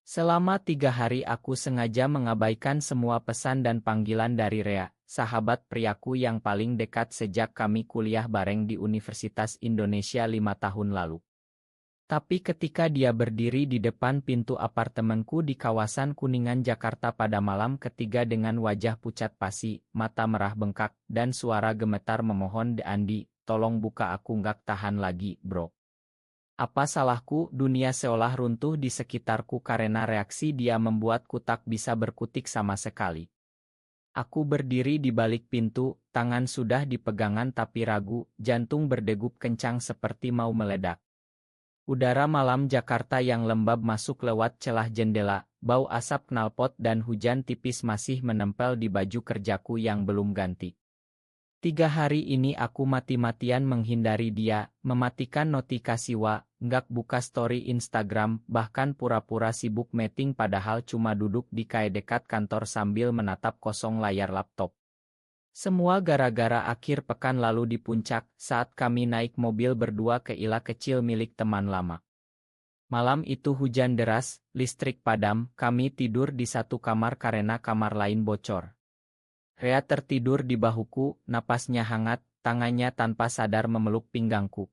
Selama 3 hari aku sengaja mengabaikan semua pesan dan panggilan dari Rea, sahabat priaku yang paling dekat sejak kami kuliah bareng di Universitas Indonesia 5 tahun lalu. Tapi ketika dia berdiri di depan pintu apartemenku di kawasan Kuningan Jakarta pada malam ketiga dengan wajah pucat pasi, mata merah bengkak, dan suara gemetar memohon, Andi, tolong buka, aku nggak tahan lagi, bro. Apa salahku? Dunia seolah runtuh di sekitarku karena reaksi dia membuatku tak bisa berkutik sama sekali. Aku berdiri di balik pintu, tangan sudah di pegangan tapi ragu, jantung berdegup kencang seperti mau meledak. Udara malam Jakarta yang lembab masuk lewat celah jendela, bau asap knalpot dan hujan tipis masih menempel di baju kerjaku yang belum ganti. 3 hari ini aku mati-matian menghindari dia, mematikan notifikasi nggak buka story Instagram, bahkan pura-pura sibuk meeting padahal cuma duduk di kae dekat kantor sambil menatap kosong layar laptop. Semua gara-gara akhir pekan lalu di puncak, saat kami naik mobil berdua ke ila kecil milik teman lama. Malam itu hujan deras, listrik padam, kami tidur di satu kamar karena kamar lain bocor. Rea tertidur di bahuku, napasnya hangat, tangannya tanpa sadar memeluk pinggangku.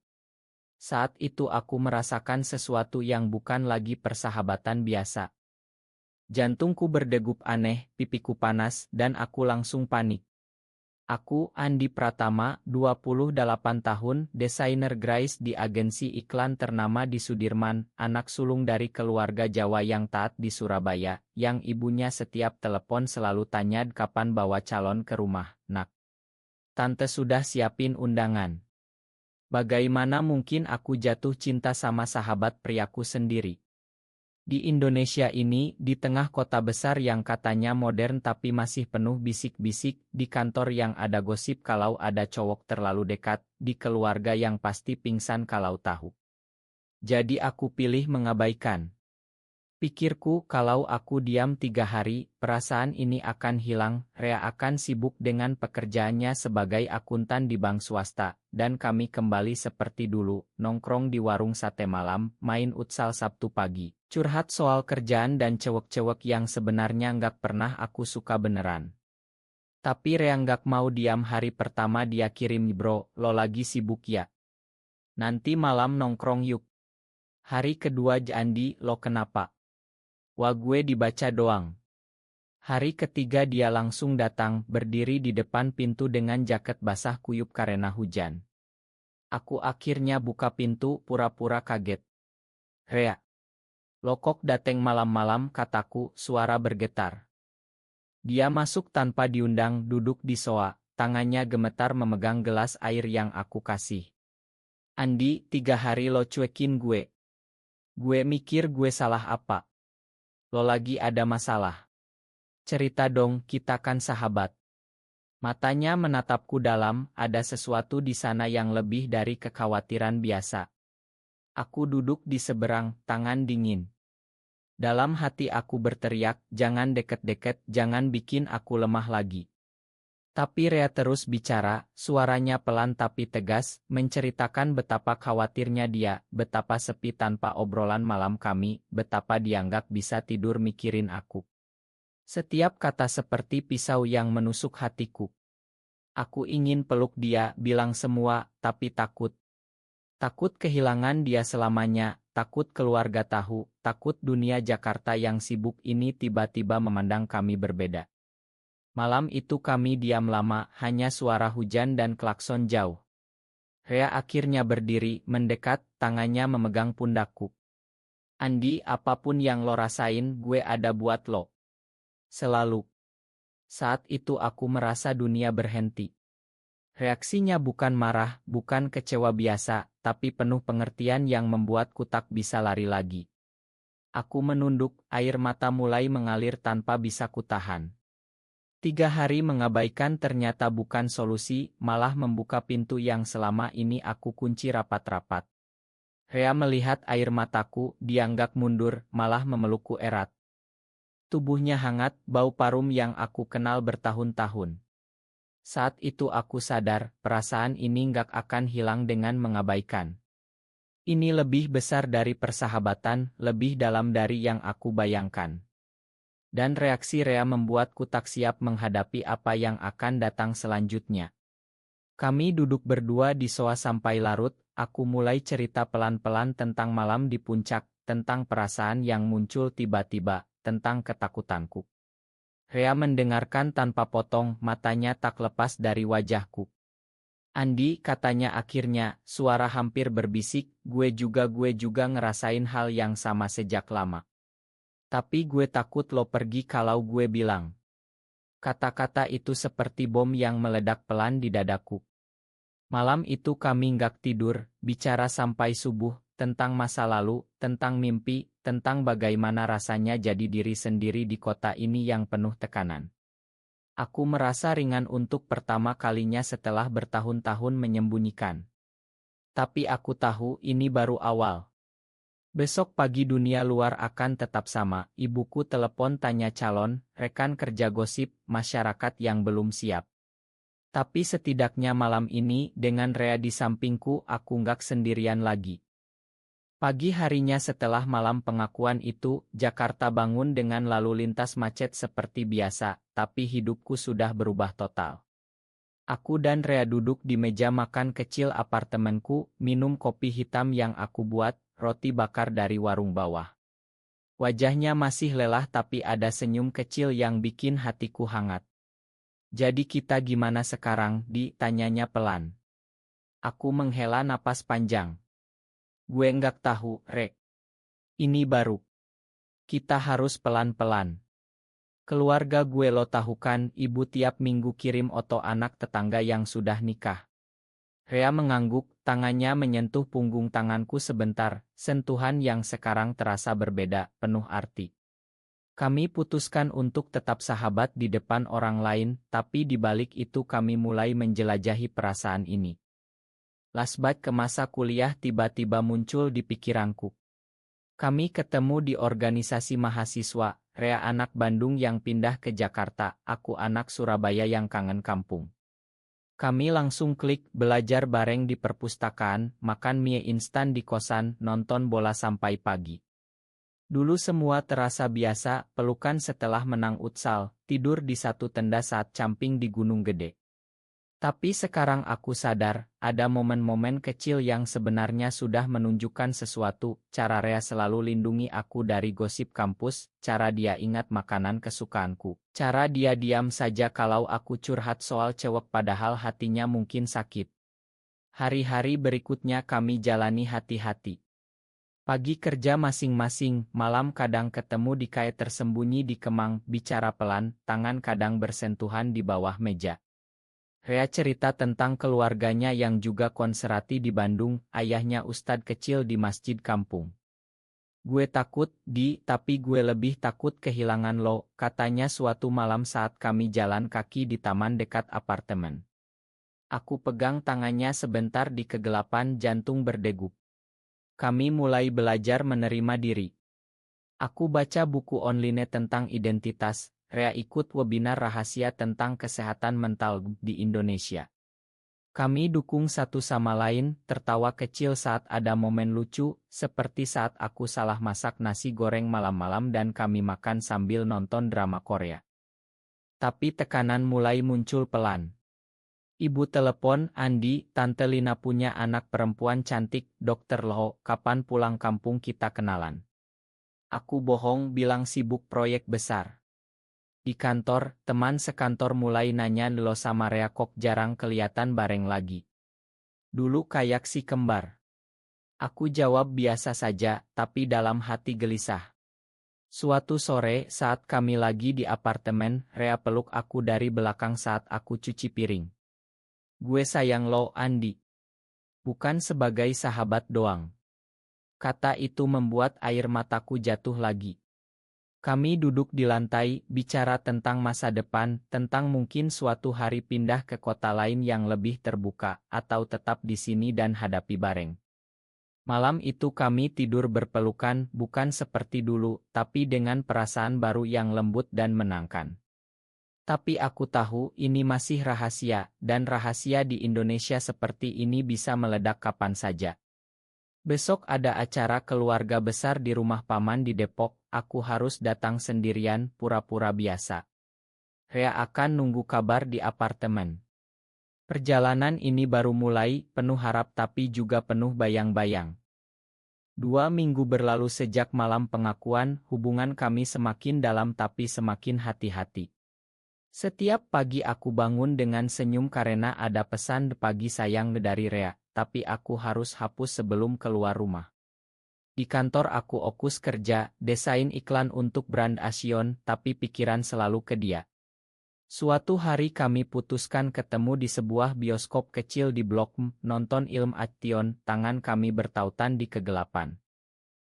Saat itu aku merasakan sesuatu yang bukan lagi persahabatan biasa. Jantungku berdegup aneh, pipiku panas, dan aku langsung panik. Aku, Andi Pratama, 28 tahun, desainer grafis di agensi iklan ternama di Sudirman, anak sulung dari keluarga Jawa yang taat di Surabaya, yang ibunya setiap telepon selalu tanya kapan bawa calon ke rumah, nak. Tante sudah siapin undangan. Bagaimana mungkin aku jatuh cinta sama sahabat priaku sendiri? Di Indonesia ini, di tengah kota besar yang katanya modern tapi masih penuh bisik-bisik, di kantor yang ada gosip kalau ada cowok terlalu dekat, di keluarga yang pasti pingsan kalau tahu. Jadi aku pilih mengabaikan. Pikirku kalau aku diam 3 hari, perasaan ini akan hilang, Rea akan sibuk dengan pekerjaannya sebagai akuntan di bank swasta, dan kami kembali seperti dulu, nongkrong di warung sate malam, main futsal Sabtu pagi, curhat soal kerjaan dan cewek-cewek yang sebenarnya nggak pernah aku suka beneran. Tapi Rea nggak mau diam. Hari pertama dia kirim, bro, lo lagi sibuk ya? Nanti malam nongkrong yuk. Hari kedua, Andi, lo kenapa? Wah, gue dibaca doang. Hari ketiga dia langsung datang, berdiri di depan pintu dengan jaket basah kuyup karena hujan. Aku akhirnya buka pintu, pura-pura kaget. Rea. Lokok dateng malam-malam, kataku, suara bergetar. Dia masuk tanpa diundang, duduk di soa, tangannya gemetar memegang gelas air yang aku kasih. Andi, 3 hari lo cuekin gue. Gue mikir gue salah apa? Lo lagi ada masalah? Cerita dong, kita kan sahabat. Matanya menatapku dalam, ada sesuatu di sana yang lebih dari kekhawatiran biasa. Aku duduk di seberang, tangan dingin. Dalam hati aku berteriak, jangan deket-deket, jangan bikin aku lemah lagi. Tapi Rea terus bicara, suaranya pelan tapi tegas, menceritakan betapa khawatirnya dia, betapa sepi tanpa obrolan malam kami, betapa dia nggak bisa tidur mikirin aku. Setiap kata seperti pisau yang menusuk hatiku. Aku ingin peluk dia, bilang semua, tapi takut. Takut kehilangan dia selamanya, takut keluarga tahu, takut dunia Jakarta yang sibuk ini tiba-tiba memandang kami berbeda. Malam itu kami diam lama, hanya suara hujan dan klakson jauh. Rea akhirnya berdiri, mendekat, tangannya memegang pundakku. Andi, apapun yang lo rasain, gue ada buat lo. Selalu. Saat itu aku merasa dunia berhenti. Reaksinya bukan marah, bukan kecewa biasa, tapi penuh pengertian yang membuatku tak bisa lari lagi. Aku menunduk, air mata mulai mengalir tanpa bisa kutahan. 3 hari mengabaikan ternyata bukan solusi, malah membuka pintu yang selama ini aku kunci rapat-rapat. Rea melihat air mataku, dia nggak mundur, malah memelukku erat. Tubuhnya hangat, bau parum yang aku kenal bertahun-tahun. Saat itu aku sadar, perasaan ini nggak akan hilang dengan mengabaikan. Ini lebih besar dari persahabatan, lebih dalam dari yang aku bayangkan. Dan reaksi Rea membuatku tak siap menghadapi apa yang akan datang selanjutnya. Kami duduk berdua di sofa sampai larut, aku mulai cerita pelan-pelan tentang malam di puncak, tentang perasaan yang muncul tiba-tiba, tentang ketakutanku. Rea mendengarkan tanpa potong, matanya tak lepas dari wajahku. Andi, katanya akhirnya, suara hampir berbisik, gue juga ngerasain hal yang sama sejak lama. Tapi gue takut lo pergi kalau gue bilang. Kata-kata itu seperti bom yang meledak pelan di dadaku. Malam itu kami nggak tidur, bicara sampai subuh, tentang masa lalu, tentang mimpi, tentang bagaimana rasanya jadi diri sendiri di kota ini yang penuh tekanan. Aku merasa ringan untuk pertama kalinya setelah bertahun-tahun menyembunyikan. Tapi aku tahu ini baru awal. Besok pagi dunia luar akan tetap sama. Ibuku telepon tanya calon, rekan kerja gosip, masyarakat yang belum siap. Tapi setidaknya malam ini, dengan Rea di sampingku, aku nggak sendirian lagi. Pagi harinya setelah malam pengakuan itu, Jakarta bangun dengan lalu lintas macet seperti biasa, tapi hidupku sudah berubah total. Aku dan Rea duduk di meja makan kecil apartemenku, minum kopi hitam yang aku buat, roti bakar dari warung bawah. Wajahnya masih lelah tapi ada senyum kecil yang bikin hatiku hangat. Jadi kita gimana sekarang, Di? Tanyanya pelan. Aku menghela napas panjang. Gue nggak tahu, Rek. Ini baru. Kita harus pelan-pelan. Keluarga gue lo tahu kan, ibu tiap minggu kirim foto anak tetangga yang sudah nikah. Rea mengangguk, tangannya menyentuh punggung tanganku sebentar, sentuhan yang sekarang terasa berbeda, penuh arti. Kami putuskan untuk tetap sahabat di depan orang lain, tapi di balik itu kami mulai menjelajahi perasaan ini. Flashback ke masa kuliah tiba-tiba muncul di pikiranku. Kami ketemu di organisasi mahasiswa, Rea anak Bandung yang pindah ke Jakarta, aku anak Surabaya yang kangen kampung. Kami langsung klik, belajar bareng di perpustakaan, makan mie instan di kosan, nonton bola sampai pagi. Dulu semua terasa biasa, pelukan setelah menang futsal, tidur di satu tenda saat camping di Gunung Gede. Tapi sekarang aku sadar, ada momen-momen kecil yang sebenarnya sudah menunjukkan sesuatu, cara Rea selalu lindungi aku dari gosip kampus, cara dia ingat makanan kesukaanku, cara dia diam saja kalau aku curhat soal cewek padahal hatinya mungkin sakit. Hari-hari berikutnya kami jalani hati-hati. Pagi kerja masing-masing, malam kadang ketemu di kae tersembunyi di kemang, bicara pelan, tangan kadang bersentuhan di bawah meja. Rea cerita tentang keluarganya yang juga konserati di Bandung, ayahnya ustad kecil di masjid kampung. Gue takut, Di, tapi gue lebih takut kehilangan lo, katanya suatu malam saat kami jalan kaki di taman dekat apartemen. Aku pegang tangannya sebentar di kegelapan, jantung berdegup. Kami mulai belajar menerima diri. Aku baca buku online tentang identitas. Rea ikut webinar rahasia tentang kesehatan mental di Indonesia. Kami dukung satu sama lain, tertawa kecil saat ada momen lucu, seperti saat aku salah masak nasi goreng malam-malam dan kami makan sambil nonton drama Korea. Tapi tekanan mulai muncul pelan. Ibu telepon, Andi, Tante Lina punya anak perempuan cantik, Dokter Loho, kapan pulang kampung kita kenalan. Aku bohong bilang sibuk proyek besar. Di kantor, teman sekantor mulai nanya lo sama Rea kok jarang kelihatan bareng lagi. Dulu kayak si kembar. Aku jawab biasa saja, tapi dalam hati gelisah. Suatu sore, saat kami lagi di apartemen, Rea peluk aku dari belakang saat aku cuci piring. Gue sayang lo, Andi. Bukan sebagai sahabat doang. Kata itu membuat air mataku jatuh lagi. Kami duduk di lantai, bicara tentang masa depan, tentang mungkin suatu hari pindah ke kota lain yang lebih terbuka, atau tetap di sini dan hadapi bareng. Malam itu kami tidur berpelukan, bukan seperti dulu, tapi dengan perasaan baru yang lembut dan menangkan. Tapi aku tahu ini masih rahasia, dan rahasia di Indonesia seperti ini bisa meledak kapan saja. Besok ada acara keluarga besar di rumah paman di Depok, aku harus datang sendirian, pura-pura biasa. Rea akan nunggu kabar di apartemen. Perjalanan ini baru mulai, penuh harap tapi juga penuh bayang-bayang. 2 minggu berlalu sejak malam pengakuan, hubungan kami semakin dalam tapi semakin hati-hati. Setiap pagi aku bangun dengan senyum karena ada pesan pagi sayang dari Rea, tapi aku harus hapus sebelum keluar rumah. Di kantor aku fokus kerja, desain iklan untuk brand Asion, tapi pikiran selalu ke dia. Suatu hari kami putuskan ketemu di sebuah bioskop kecil di Blok M, nonton film Action, tangan kami bertautan di kegelapan.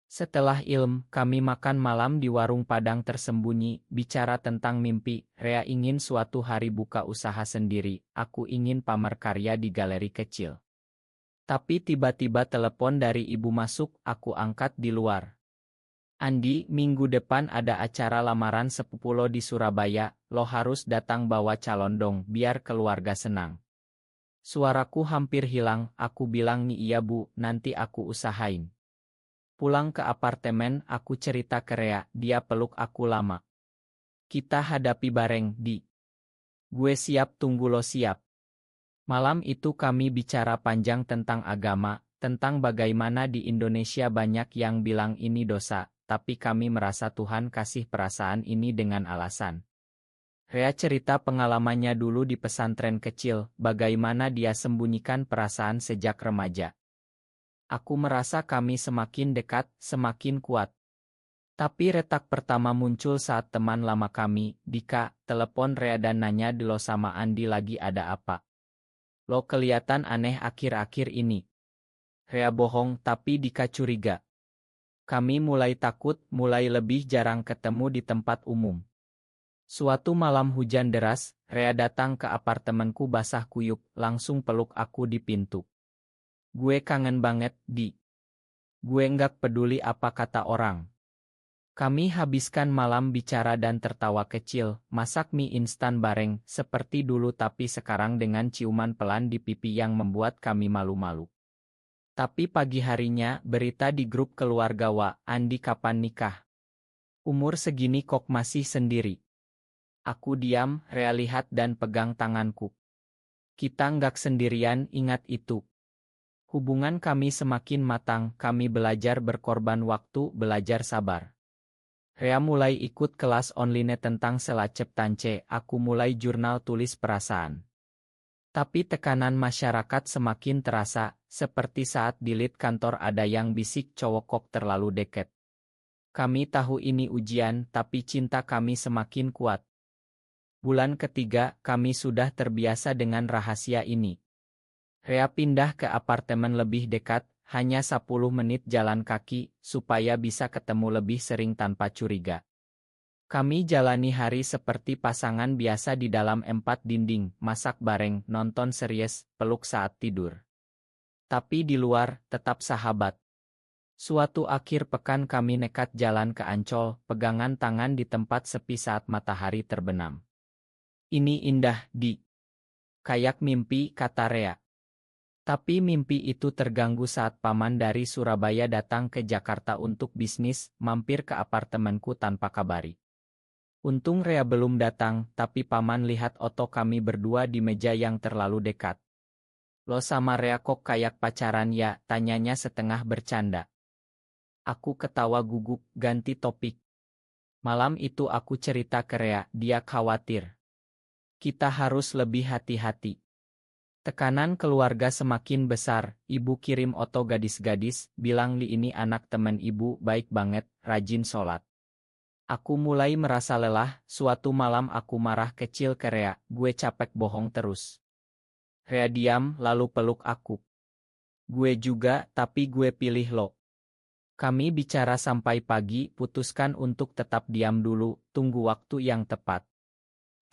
Setelah kami makan malam di warung Padang tersembunyi, bicara tentang mimpi. Rea ingin suatu hari buka usaha sendiri, aku ingin pamer karya di galeri kecil. Tapi tiba-tiba telepon dari ibu masuk, aku angkat di luar. Andi, minggu depan ada acara lamaran sepupu lo di Surabaya, lo harus datang bawa calon dong, biar keluarga senang. Suaraku hampir hilang, aku bilang iya bu, nanti aku usahain. Pulang ke apartemen, aku cerita ke Rea, dia peluk aku lama. Kita hadapi bareng, Di. Gue siap, tunggu lo siap. Malam itu kami bicara panjang tentang agama, tentang bagaimana di Indonesia banyak yang bilang ini dosa, tapi kami merasa Tuhan kasih perasaan ini dengan alasan. Rea cerita pengalamannya dulu di pesantren kecil, bagaimana dia sembunyikan perasaan sejak remaja. Aku merasa kami semakin dekat, semakin kuat. Tapi retak pertama muncul saat teman lama kami, Dika, telepon Rea dan nanya lo sama Andi lagi ada apa. Lo kelihatan aneh akhir-akhir ini. Rea bohong tapi Dika curiga. Kami mulai takut, mulai lebih jarang ketemu di tempat umum. Suatu malam hujan deras, Rea datang ke apartemenku basah kuyup, langsung peluk aku di pintu. Gue kangen banget, Di. Gue nggak peduli apa kata orang. Kami habiskan malam bicara dan tertawa kecil, masak mie instan bareng, seperti dulu tapi sekarang dengan ciuman pelan di pipi yang membuat kami malu-malu. Tapi pagi harinya, berita di grup keluarga Andi kapan nikah? Umur segini kok masih sendiri? Aku diam, Rea lihat dan pegang tanganku. Kita nggak sendirian, ingat itu. Hubungan kami semakin matang, kami belajar berkorban waktu, belajar sabar. Rea mulai ikut kelas online tentang selacep tance, aku mulai jurnal tulis perasaan. Tapi tekanan masyarakat semakin terasa, seperti saat di lead kantor ada yang bisik cowok kok terlalu deket. Kami tahu ini ujian, tapi cinta kami semakin kuat. Bulan ketiga, kami sudah terbiasa dengan rahasia ini. Rea pindah ke apartemen lebih dekat, hanya 10 menit jalan kaki, supaya bisa ketemu lebih sering tanpa curiga. Kami jalani hari seperti pasangan biasa di dalam 4 dinding, masak bareng, nonton series, peluk saat tidur. Tapi di luar, tetap sahabat. Suatu akhir pekan kami nekat jalan ke Ancol, pegangan tangan di tempat sepi saat matahari terbenam. Ini indah, Di. Kayak mimpi, kata Rea. Tapi mimpi itu terganggu saat paman dari Surabaya datang ke Jakarta untuk bisnis, mampir ke apartemenku tanpa kabari. Untung Rea belum datang, tapi paman lihat foto kami berdua di meja yang terlalu dekat. Lo sama Rea kok kayak pacaran ya, tanyanya setengah bercanda. Aku ketawa gugup, ganti topik. Malam itu aku cerita ke Rea, dia khawatir. Kita harus lebih hati-hati. Tekanan keluarga semakin besar, ibu kirim foto gadis-gadis, bilang Li ini anak teman ibu, baik banget, rajin sholat. Aku mulai merasa lelah, suatu malam aku marah kecil ke Rea, gue capek bohong terus. Rea diam, lalu peluk aku. Gue juga, tapi gue pilih lo. Kami bicara sampai pagi, putuskan untuk tetap diam dulu, tunggu waktu yang tepat.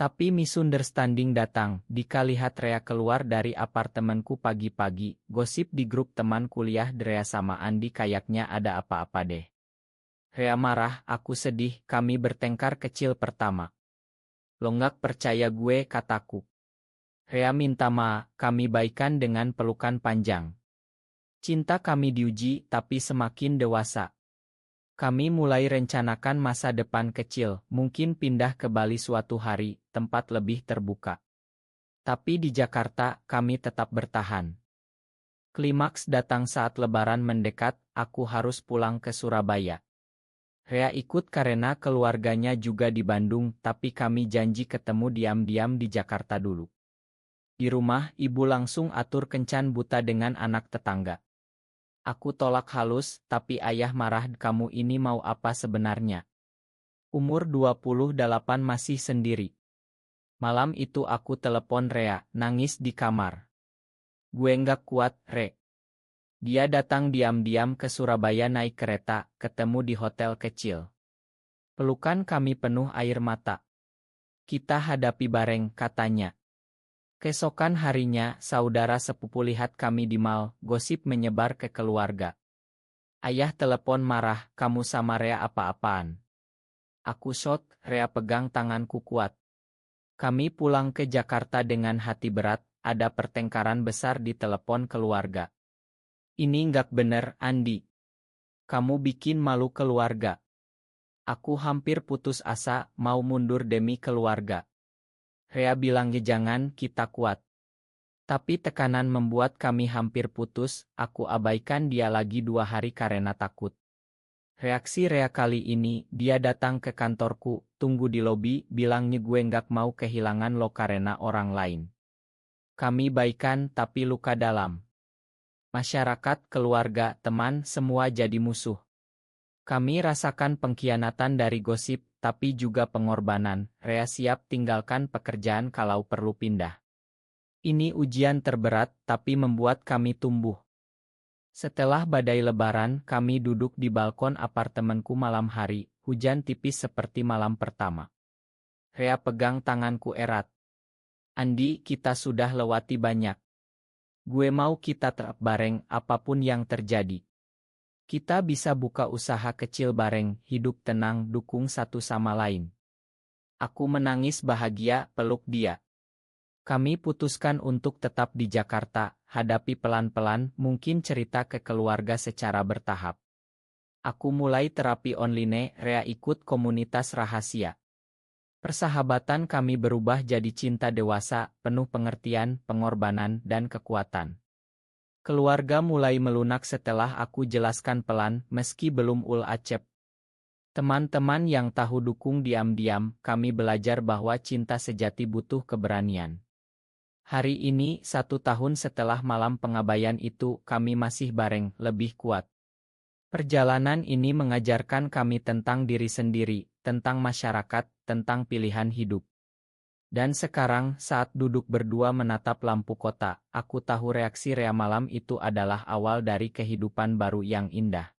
Tapi misunderstanding datang, Dika lihat Rea keluar dari apartemenku pagi-pagi, gosip di grup teman kuliah Rea sama Andi kayaknya ada apa-apa deh. Rea marah, aku sedih, kami bertengkar kecil pertama. Lo nggak percaya gue, kataku. Rea minta maaf, kami baikan dengan pelukan panjang. Cinta kami diuji, tapi semakin dewasa. Kami mulai rencanakan masa depan kecil, mungkin pindah ke Bali suatu hari, tempat lebih terbuka. Tapi di Jakarta, kami tetap bertahan. Klimaks datang saat Lebaran mendekat, aku harus pulang ke Surabaya. Rea ikut karena keluarganya juga di Bandung, tapi kami janji ketemu diam-diam di Jakarta dulu. Di rumah, ibu langsung atur kencan buta dengan anak tetangga. Aku tolak halus, tapi ayah marah, kamu ini mau apa sebenarnya? Umur 28 masih sendiri. Malam itu aku telepon Rea, nangis di kamar. Gue nggak kuat, Re. Dia datang diam-diam ke Surabaya naik kereta, ketemu di hotel kecil. Pelukan kami penuh air mata. Kita hadapi bareng, katanya. Keesokan harinya, saudara sepupu lihat kami di mal, gosip menyebar ke keluarga. Ayah telepon marah, kamu sama Rea apa-apaan? Aku shock, Rea pegang tanganku kuat. Kami pulang ke Jakarta dengan hati berat, ada pertengkaran besar di telepon keluarga. Ini nggak bener, Andi. Kamu bikin malu keluarga. Aku hampir putus asa, mau mundur demi keluarga. Rea bilang jangan, kita kuat. Tapi tekanan membuat kami hampir putus, aku abaikan dia lagi 2 hari karena takut. Reaksi Rea kali ini, dia datang ke kantorku, tunggu di lobi, bilangnya gue nggak mau kehilangan lo karena orang lain. Kami baikan tapi luka dalam. Masyarakat, keluarga, teman, semua jadi musuh. Kami rasakan pengkhianatan dari gosip, tapi juga pengorbanan. Rea siap tinggalkan pekerjaan kalau perlu pindah. Ini ujian terberat, tapi membuat kami tumbuh. Setelah badai Lebaran, kami duduk di balkon apartemenku malam hari, hujan tipis seperti malam pertama. Rea pegang tanganku erat. Andi, kita sudah lewati banyak. Gue mau kita tetap bareng apapun yang terjadi. Kita bisa buka usaha kecil bareng, hidup tenang, dukung satu sama lain. Aku menangis bahagia, peluk dia. Kami putuskan untuk tetap di Jakarta, hadapi pelan-pelan, mungkin cerita ke keluarga secara bertahap. Aku mulai terapi online, Rea ikut komunitas rahasia. Persahabatan kami berubah jadi cinta dewasa, penuh pengertian, pengorbanan, dan kekuatan. Keluarga mulai melunak setelah aku jelaskan pelan, meski belum acep. Teman-teman yang tahu dukung diam-diam, kami belajar bahwa cinta sejati butuh keberanian. Hari ini, 1 tahun setelah malam pengabaian itu, kami masih bareng, lebih kuat. Perjalanan ini mengajarkan kami tentang diri sendiri, tentang masyarakat, tentang pilihan hidup. Dan sekarang, saat duduk berdua menatap lampu kota, aku tahu reaksi Rea malam itu adalah awal dari kehidupan baru yang indah.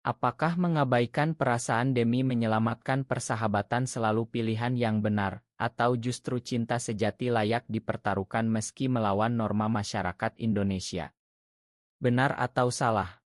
Apakah mengabaikan perasaan demi menyelamatkan persahabatan selalu pilihan yang benar, atau justru cinta sejati layak dipertaruhkan meski melawan norma masyarakat Indonesia? Benar atau salah?